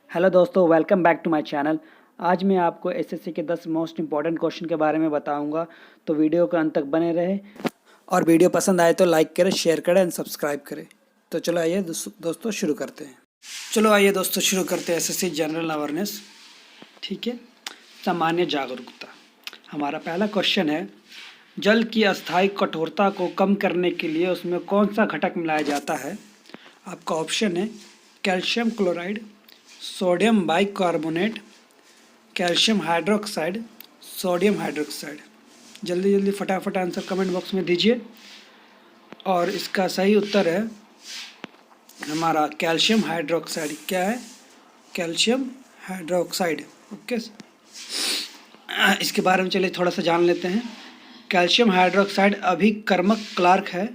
Hello दोस्तों, welcome back to my channel. आज मैं आपको एसएससी के 10 मोस्ट इंपॉर्टेंट क्वेश्चन के बारे में बताऊंगा, तो वीडियो का अंत तक बने रहे और वीडियो पसंद आए तो लाइक करें, शेयर करें एंड सब्सक्राइब करें। तो चलो आइए दोस्तों शुरू करते हैं। शुरू करते हैं एसएससी जनरल अवेयरनेस। ठीक है, सामान्य जागरूकता। हमारा पहला क्वेश्चन है, जल की अस्थायी कठोरता को कम करने के लिए उसमें कौन सा घटक मिलाया जाता है? आपका ऑप्शन है calcium chloride, sodium bicarbonate, calcium hydroxide, sodium hydroxide. जल्दी जल्दी फटाफट आंसर कमेंट बॉक्स में दीजिए। और इसका सही उत्तर है हमारा कैल्शियम हाइड्रोक्साइड। क्या है? Calcium hydroxide. ओके, इसके बारे में चलिए थोड़ा सा जान लेते हैं। कैल्शियम हाइड्रोक्साइड अभिकर्मक क्लार्क है।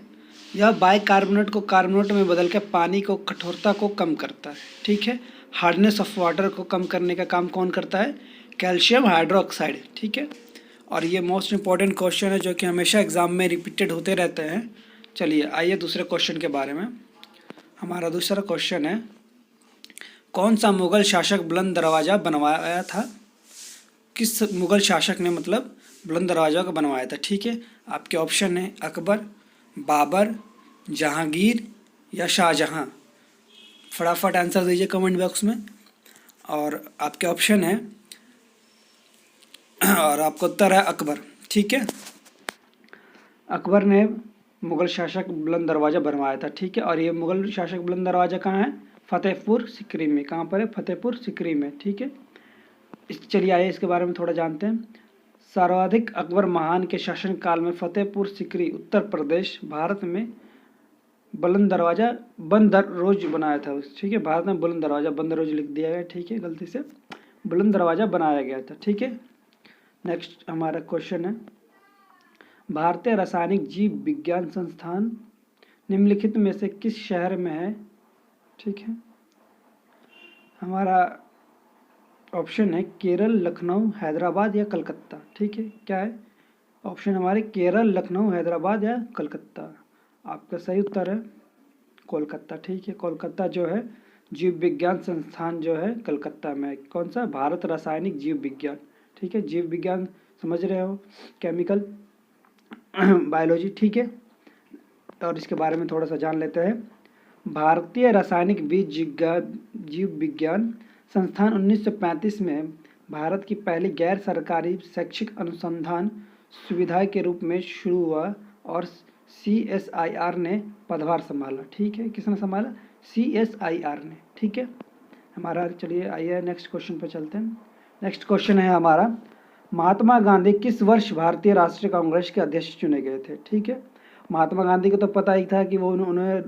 यह बाइकार्बोनेट को कार्बोनेट में बदल कर पानी को कठोरता को कम करता है। ठीक है, हार्डनेस ऑफ वाटर को कम करने का काम कौन करता है? Calcium hydroxide. ठीक है, और ये मोस्ट इंपॉर्टेंट क्वेश्चन है जो कि हमेशा एग्जाम में रिपीटेड होते रहते हैं। चलिए आइए दूसरे क्वेश्चन के बारे में। हमारा दूसरा क्वेश्चन है, कौन सा मुगल शासक बुलंद दरवाज़ा बनवाया था? किस मुगल शासक ने मतलब बुलंद दरवाज़ा को बनवाया था? ठीक है, आपके ऑप्शन है अकबर, बाबर, जहांगीर या शाहजहां। फटाफट आंसर दीजिए कमेंट बॉक्स में। और आपके ऑप्शन है और आपका उत्तर है अकबर। ठीक है, अकबर ने मुगल शासक बुलंद दरवाज़ा बनवाया था। ठीक है, और ये मुगल शासक बुलंद दरवाज़ा कहाँ है? फतेहपुर सिकरी में। कहाँ पर है? फतेहपुर सिकरी में। ठीक है, चलिए आइए इसके बारे में थोड़ा जानते हैं। सर्वाधिक अकबर महान के शासनकाल में फतेहपुर सिकरी उत्तर प्रदेश भारत में बुलंद दरवाज़ा बंद रोज बनाया था। ठीक है, भारत में बुलंद दरवाज़ा बंद रोज लिख दिया गया। ठीक है, गलती से बुलंद दरवाज़ा बनाया गया था। ठीक है, नेक्स्ट हमारा क्वेश्चन है, भारतीय रासायनिक जीव विज्ञान संस्थान निम्नलिखित में से किस शहर में है? ठीक है, हमारा ऑप्शन है केरल, लखनऊ, हैदराबाद या कलकत्ता। ठीक है, क्या है ऑप्शन? हमारे केरल, लखनऊ, हैदराबाद या कलकत्ता। आपका सही उत्तर है कोलकाता। ठीक है, कोलकाता जो है जीव विज्ञान संस्थान जो है कलकत्ता में। कौन सा? भारत रासायनिक जीव विज्ञान। ठीक है, जीव विज्ञान समझ रहे हो, केमिकल बायोलॉजी। ठीक है, और इसके बारे में थोड़ा सा जान लेते हैं। भारतीय रासायनिक जीव विज्ञान संस्थान 1935 में भारत की पहली गैर सरकारी शैक्षिक अनुसंधान सुविधा के रूप में शुरू हुआ और CSIR ने पदभार संभाला। ठीक है, किसने संभाला? CSIR ने। ठीक है, हमारा चलिए आइए नेक्स्ट क्वेश्चन पर चलते हैं। नेक्स्ट क्वेश्चन है हमारा, महात्मा गांधी किस वर्ष भारतीय राष्ट्रीय कांग्रेस के अध्यक्ष चुने गए थे? ठीक है, महात्मा गांधी को तो पता ही था कि वो उन्होंने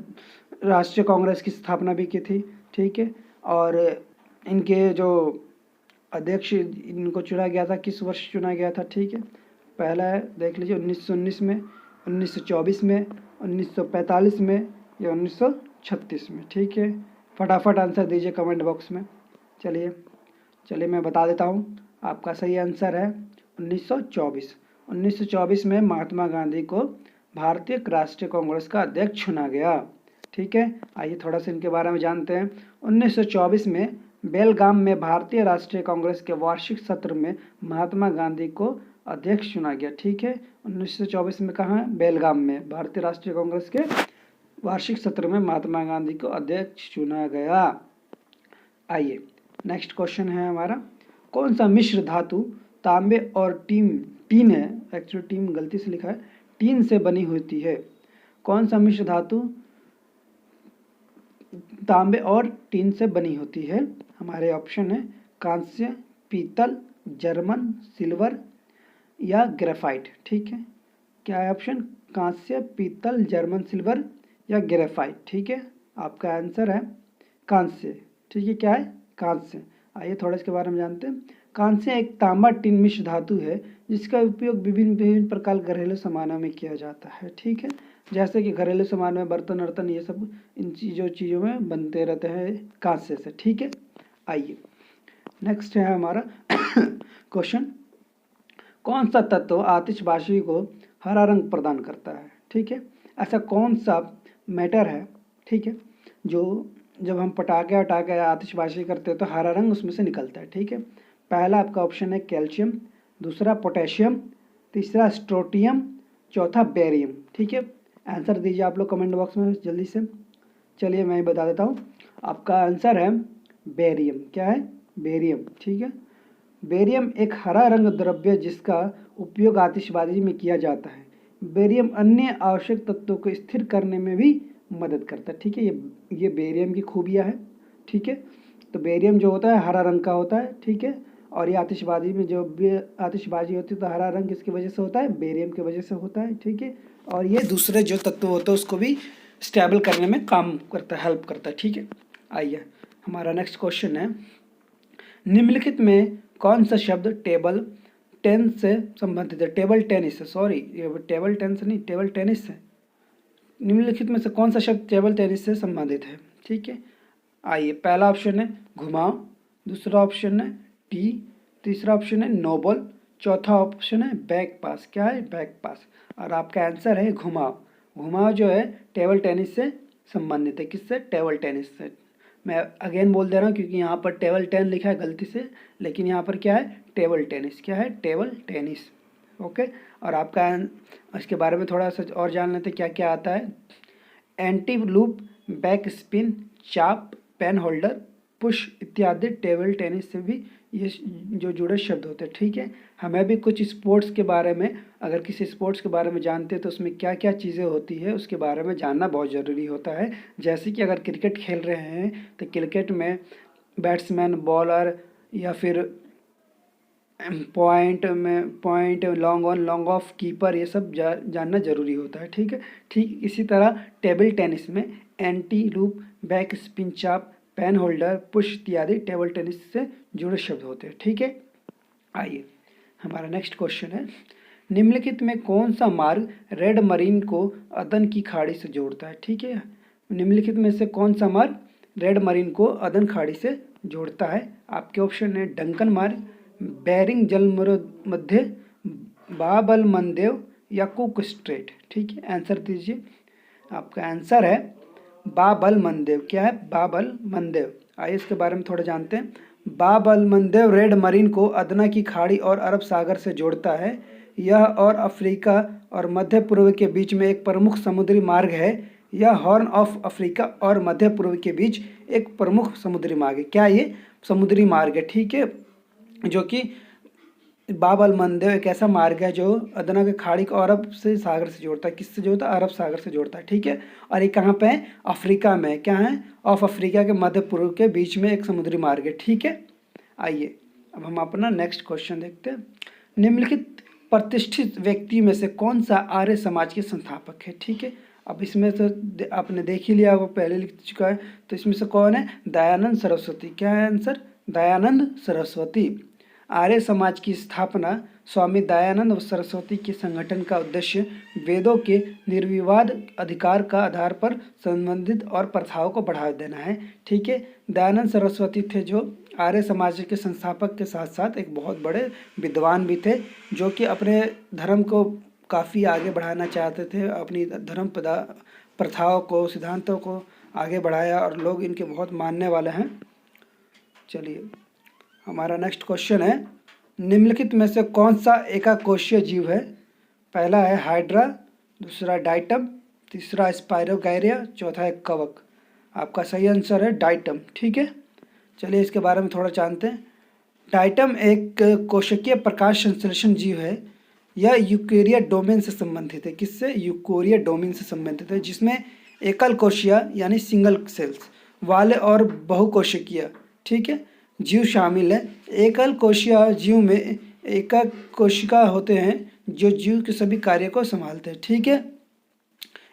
राष्ट्रीय कांग्रेस की स्थापना भी की थी। ठीक है, और इनके जो अध्यक्ष इनको चुना गया था, किस वर्ष चुना गया था? ठीक है, पहला है देख लीजिए 1919 में, 1924 में, 1945 में या 1936 में। ठीक है, फटाफट आंसर दीजिए कमेंट बॉक्स में। चलिए मैं बता देता हूँ, आपका सही आंसर है 1924। 1924 में महात्मा गांधी को भारतीय राष्ट्रीय कांग्रेस का अध्यक्ष चुना गया। ठीक है, आइए थोड़ा सा इनके बारे में जानते हैं। 1924 में बेलगाम में भारतीय राष्ट्रीय कांग्रेस के वार्षिक सत्र में महात्मा गांधी को अध्यक्ष चुना गया। ठीक है, 1924 में कहाँ है? बेलगाम में भारतीय राष्ट्रीय कांग्रेस के वार्षिक सत्र में महात्मा गांधी को अध्यक्ष चुना गया। आइए नेक्स्ट क्वेश्चन है हमारा, कौन सा मिश्र धातु तांबे और टीन है, एक्चुअली टीन गलती से लिखा है, टीन से बनी होती है? कौन सा मिश्र धातु तांबे और टीन से बनी होती है? हमारे ऑप्शन है कांस्य, पीतल, जर्मन सिल्वर या ग्रेफाइट। ठीक है, क्या है ऑप्शन? कांस्य, पीतल, जर्मन सिल्वर या ग्रेफाइट। ठीक है, आपका आंसर है कांस्य। ठीक है, क्या है? कांस्य। आइए थोड़ा इसके बारे में जानते हैं। कांस्य एक तांबा टीन मिश्र धातु है जिसका उपयोग विभिन्न प्रकार घरेलू सामानों में किया जाता है। ठीक है, जैसे कि घरेलू सामान में बर्तन वर्तन ये सब इन चीज़ों में बनते रहते हैं कांस्य से। ठीक है, आइए नेक्स्ट है हमारा क्वेश्चन, कौन सा तत्व आतिशबाजी को हरा रंग प्रदान करता है? ठीक है, ऐसा कौन सा मैटर है, ठीक है, जो जब हम पटाखे वटाखे आतिशबाजी करते हैं तो हरा रंग उसमें से निकलता है, ठीक है। पहला आपका ऑप्शन है कैल्शियम, दूसरा पोटेशियम, तीसरा स्ट्रोटियम, चौथा बेरियम, ठीक है। आंसर दीजिए आप लोग कमेंट बॉक्स में जल्दी से। चलिए मैं बता देता हूँ, आपका आंसर है बेरियम। क्या है? बेरियम, ठीक है। बेरियम एक हरा रंग द्रव्य जिसका उपयोग आतिशबाजी में किया जाता है। बेरियम अन्य आवश्यक तत्वों को स्थिर करने में भी मदद करता है, ठीक है। ये बेरियम की खूबियाँ है, ठीक है। तो बेरियम जो होता है हरा रंग का होता है, ठीक है। और ये आतिशबाजी में जो भी आतिशबाजी होती है तो हरा रंग किसकी वजह से होता है? बेरियम की वजह से होता है, ठीक है। और ये दूसरे जो तत्व होते हैं उसको भी स्टेबल करने में काम करता है, हेल्प करता है, ठीक है। आइए हमारा नेक्स्ट क्वेश्चन है, निम्नलिखित में कौन सा शब्द टेबल टेनिस से संबंधित है? टेबल टेनिस से, सॉरी ये टेबल टेनिस नहीं, टेबल टेनिस से। निम्नलिखित में से कौन सा शब्द टेबल टेनिस से संबंधित है? ठीक है। आइए, पहला ऑप्शन है घुमाओ, दूसरा ऑप्शन है टी, तीसरा ऑप्शन है नो बॉल, चौथा ऑप्शन है बैक पास। क्या है? बैक पास। और आपका आंसर है घुमाओ। घुमाओ जो है टेबल टेनिस से संबंधित है। किससे? टेबल टेनिस से। मैं अगेन बोल दे रहा हूँ क्योंकि यहाँ पर टेबल टेन लिखा है गलती से, लेकिन यहाँ पर क्या है? Table tennis. क्या है? Table tennis. ओके। और आपका इसके बारे में थोड़ा सा और जान लेते क्या क्या आता है। एंटी लूप, बैक स्पिन, चाप, पेन होल्डर, पुश इत्यादि टेबल टेनिस से भी ये जो जुड़े शब्द होते हैं, ठीक है। हमें भी कुछ स्पोर्ट्स के बारे में, अगर किसी स्पोर्ट्स के बारे में जानते हैं तो उसमें क्या क्या चीज़ें होती है उसके बारे में जानना बहुत ज़रूरी होता है। जैसे कि अगर क्रिकेट खेल रहे हैं तो क्रिकेट में बैट्समैन, बॉलर या फिर point, long on, long off, keeper, ये सब जानना ज़रूरी होता है, ठीक है। ठीक इसी तरह टेबल टेनिस में एंटी लूप, बैक स्पिन, चाप, पेन होल्डर, पुश इत्यादि टेबल टेनिस से जुड़े शब्द होते हैं, ठीक है। आइए हमारा नेक्स्ट क्वेश्चन है, निम्नलिखित में कौन सा मार्ग रेड मरीन को अदन की खाड़ी से जोड़ता है? ठीक है। निम्नलिखित में से कौन सा मार्ग रेड मरीन को अदन खाड़ी से जोड़ता है? आपके ऑप्शन है डंकन मार्ग, बेरिंग जलमध्य, बाब अल मंदेव या कुक स्ट्रेट, ठीक है। आंसर दीजिए। आपका आंसर है बाब अल मंदेव। क्या है? बाब अल मंदेव। आइए इसके बारे में थोड़ा जानते हैं। बाब अल मंदेव रेड मरीन को अदना की खाड़ी और अरब सागर से जोड़ता है। यह और अफ्रीका और मध्य पूर्व के बीच में एक प्रमुख समुद्री मार्ग है। यह हॉर्न ऑफ अफ्रीका और मध्य पूर्व के बीच एक प्रमुख समुद्री मार्ग है। क्या ये समुद्री मार्ग है? ठीक है। जो कि बाब अल मंदेव एक ऐसा मार्ग है जो अदना के खाड़ी को अरब से सागर से जोड़ता है। किससे जोड़ता है? अरब सागर से जोड़ता है, ठीक है। और ये कहाँ पे है? अफ्रीका में। क्या है? ऑफ अफ्रीका के मध्य पूर्व के बीच में एक समुद्री मार्ग है, ठीक है। आइए अब हम अपना नेक्स्ट क्वेश्चन देखते हैं। निम्नलिखित प्रतिष्ठित व्यक्ति में से कौन सा आर्य समाज के संस्थापक है? ठीक है। अब इसमें तो आपने देख ही लिया, वो पहले लिख चुका है। तो इसमें से कौन है? दयानंद सरस्वती। क्या है आंसर? दयानंद सरस्वती। आर्य समाज की स्थापना स्वामी दयानंद सरस्वती के संगठन का उद्देश्य वेदों के निर्विवाद अधिकार का आधार पर संबंधित और प्रथाओं को बढ़ावा देना है, ठीक है। दयानंद सरस्वती थे जो आर्य समाज के संस्थापक के साथ साथ एक बहुत बड़े विद्वान भी थे, जो कि अपने धर्म को काफ़ी आगे बढ़ाना चाहते थे। अपनी धर्म प्रथाओं को, सिद्धांतों को आगे बढ़ाया और लोग इनके बहुत मानने वाले हैं। चलिए हमारा नेक्स्ट क्वेश्चन है, निम्नलिखित में से कौन सा एकाकोशीय जीव है? पहला है हाइड्रा, दूसरा डाइटम, तीसरा स्पायरोगैरिया, चौथा है कवक। आपका सही आंसर है डाइटम, ठीक है। चलिए इसके बारे में थोड़ा जानते हैं। डाइटम एक कोशिकीय प्रकाश संश्लेषण जीव है। यह यूकेरिया डोमेन से संबंधित है। किससे? यूकेरिया डोमेन से संबंधित है, जिसमें एकल कोशिका यानी सिंगल सेल्स वाले और बहुकोशिकीय, ठीक है, जीव शामिल है। एकल कोशिका जीव में एकल कोशिका होते हैं जो जीव के सभी कार्य को संभालते हैं, ठीक है।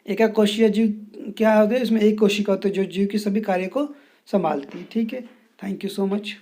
एकल कोशिका जीव क्या होते हैं? इसमें एक कोशिका होती है जो जीव के सभी कार्य को संभालती है, ठीक है। Thank you so much.